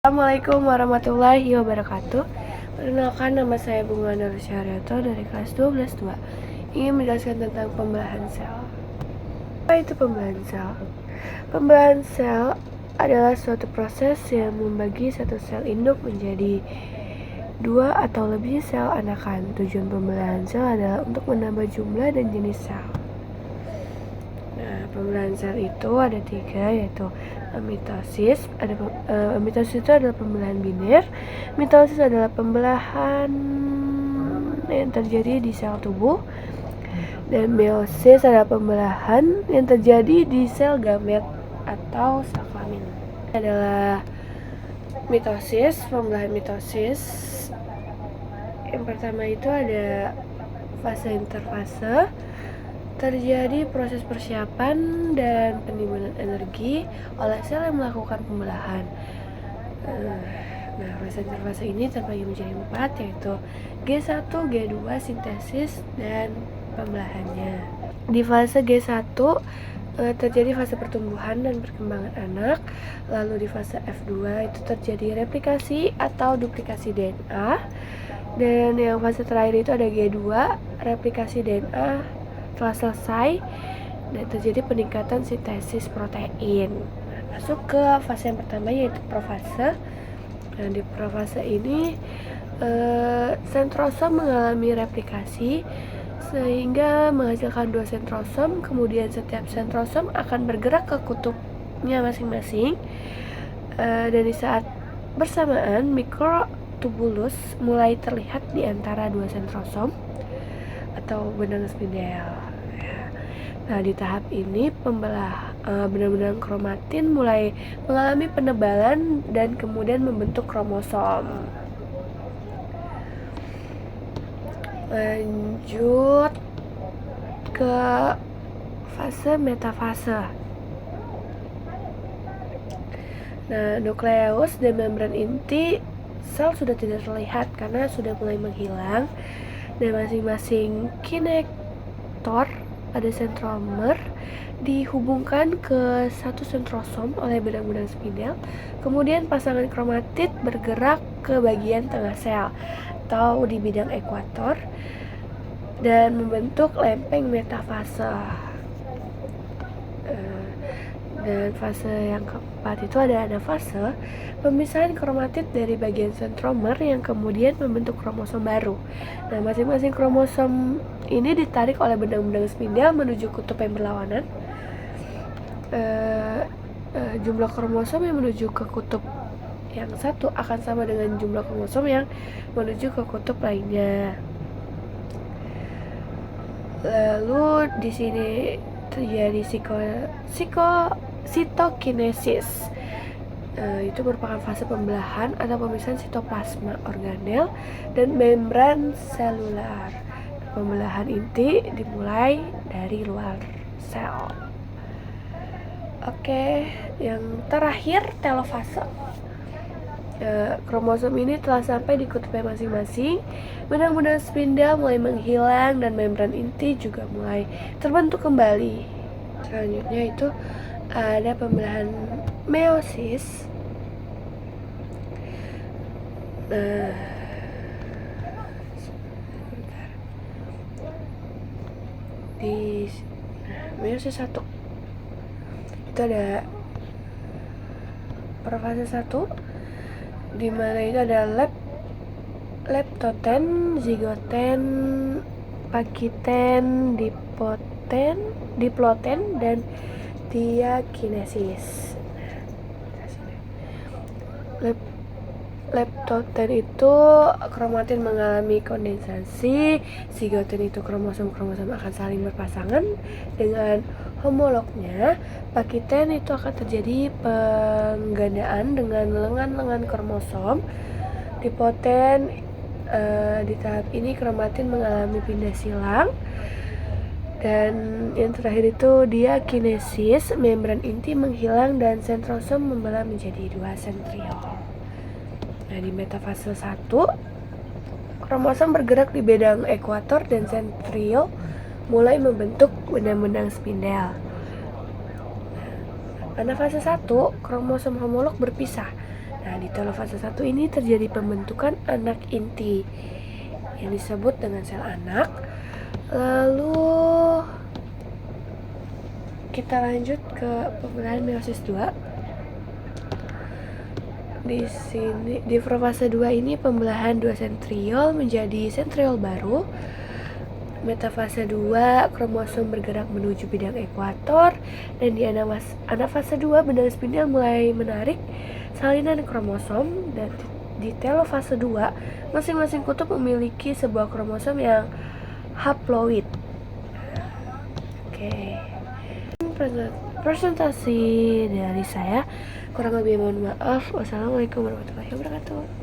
Assalamualaikum warahmatullahi wabarakatuh. Perkenalkan, nama saya Bunga Syariato dari kelas 12-2. Ingin menjelaskan tentang pembelahan sel. Apa itu pembelahan sel? Pembelahan sel adalah suatu proses yang membagi satu sel induk menjadi dua atau lebih sel anakan. Tujuan pembelahan sel adalah untuk menambah jumlah dan jenis sel. Pembelahan sel itu ada tiga, yaitu mitosis. Mitosis itu adalah pembelahan biner. Mitosis adalah pembelahan yang terjadi di sel tubuh. Dan meiosis adalah pembelahan yang terjadi di sel gamet atau sel kelamin. Adalah mitosis, pembelahan mitosis. Yang pertama itu ada fase interfase. Terjadi proses persiapan dan penimbunan energi oleh sel yang melakukan pembelahan. Fase interfase ini terbagi menjadi 4, yaitu G1, G2, sintesis, dan pembelahannya. Di fase G1 terjadi fase pertumbuhan dan perkembangan anak. Lalu di fase F2 itu terjadi replikasi atau duplikasi DNA. Dan yang fase terakhir itu ada G2, replikasi DNA telah selesai dan terjadi peningkatan sintesis protein. Masuk ke fase yang pertama, yaitu profase. Di profase ini sentrosom mengalami replikasi sehingga menghasilkan 2 sentrosom. Kemudian setiap sentrosom akan bergerak ke kutubnya masing-masing, dan di saat bersamaan mikrotubulus mulai terlihat di antara 2 sentrosom atau benang spindel. Di tahap ini benang-benang kromatin mulai mengalami penebalan dan kemudian membentuk kromosom. Lanjut ke fase metafase. Nukleus dan membran inti sel sudah tidak terlihat karena sudah mulai menghilang, dan masing-masing kinektor pada sentromer dihubungkan ke satu sentrosom oleh benang-benang spindel. Kemudian pasangan kromatid bergerak ke bagian tengah sel atau di bidang ekuator dan membentuk lempeng metafase. Dan fase yang keempat itu ada anafase, pemisahan kromatid dari bagian sentromer yang kemudian membentuk kromosom baru. Masing-masing kromosom ini ditarik oleh benang-benang spindel menuju kutub yang berlawanan. Jumlah kromosom yang menuju ke kutub yang satu akan sama dengan jumlah kromosom yang menuju ke kutub lainnya. Lalu di sini terjadi sitokinesis. Itu merupakan fase pembelahan atau pemisahan sitoplasma organel dan membran selular. Pembelahan inti dimulai dari luar sel. Oke, yang terakhir telofase. Kromosom ini telah sampai di kutubnya masing-masing. Benang-benang spindel mulai menghilang dan membran inti juga mulai terbentuk kembali. Selanjutnya itu ada pembelahan meiosis. Di meiosis 1 itu ada profase 1, di mana itu ada leptoten, zigoten, pakiten, diploten, dan diakinesis. Leptoten itu kromatin mengalami kondensasi, zigoten itu kromosom-kromosom akan saling berpasangan dengan homolognya. Pakiten itu akan terjadi penggandaan dengan lengan-lengan kromosom. Diploten di tahap ini kromatin mengalami pindah silang. Dan yang terakhir itu diakinesis, membran inti menghilang dan sentrosom membelah menjadi 2 sentriol. Di metafase 1, kromosom bergerak di bidang ekuator dan sentriol mulai membentuk benang-benang spindel. Pada fase 1, kromosom homolog berpisah Nah, di telofase 1 ini terjadi pembentukan anak inti yang disebut dengan sel anak. Lalu kita lanjut ke pembelahan meiosis 2. Di sini di profase 2 ini pembelahan 2 sentriol menjadi sentriol baru. Metafase 2 kromosom bergerak menuju bidang ekuator, dan di anafase 2 benang spindel mulai menarik salinan kromosom, dan di telofase 2 masing-masing kutub memiliki sebuah kromosom yang haploid. Oke. Presentasi dari saya, kurang lebih mohon maaf. Wassalamualaikum warahmatullahi wabarakatuh.